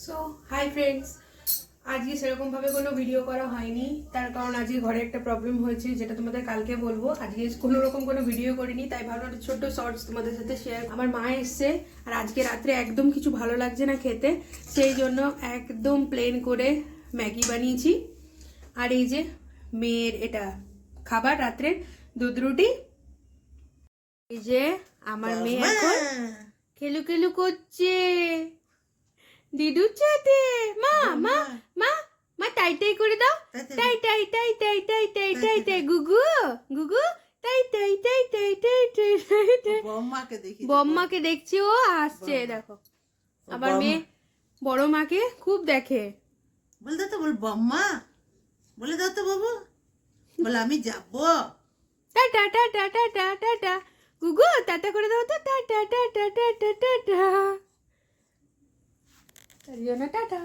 So hi friends, আজকে সেরকমভাবে কোনো ভিডিও করা হয়নি, তার কারণ আজকে ঘরে একটা প্রবলেম হয়েছে যেটা তোমাদের কালকে বলবো। আজকে কোনো রকম কোনো ভিডিও করিনি, তাই ভাবলাম একটা ছোট্ট শর্টস তোমাদের সাথে শেয়ার। আমার মা এসছে আর আজকে রাত্রে একদম কিছু ভালো লাগছে না খেতে, সেই জন্য একদম প্লেন করে ম্যাগি বানিয়েছি। আর এই যে মেয়ের এটা খাবার রাত্রে, দুধ রুটি। এই যে আমার মেয়ে এখন খেলু খেলু করছে দিদুর সাথে। মা মা মা মা টাই টাই করে দাও, টাই টাই টাই টাই টাই টাই টাই টাই গুগু গুগু টাই টাই টাই টাই টাই টাই টাই। বম্মাকে দেখছি, ও হাসছে দেখো। আবার মেয়ে বড় মাকে খুব দেখে। বলে দাও তো, বল বম্মা বলে দাও তো বাবু, বলে আমি যাবো। টাটা টাটা টাটা টাটা গুগু টাটা করে দাও তো, টাটা টাটা টাটা টাটা। তার জন্য টাটা।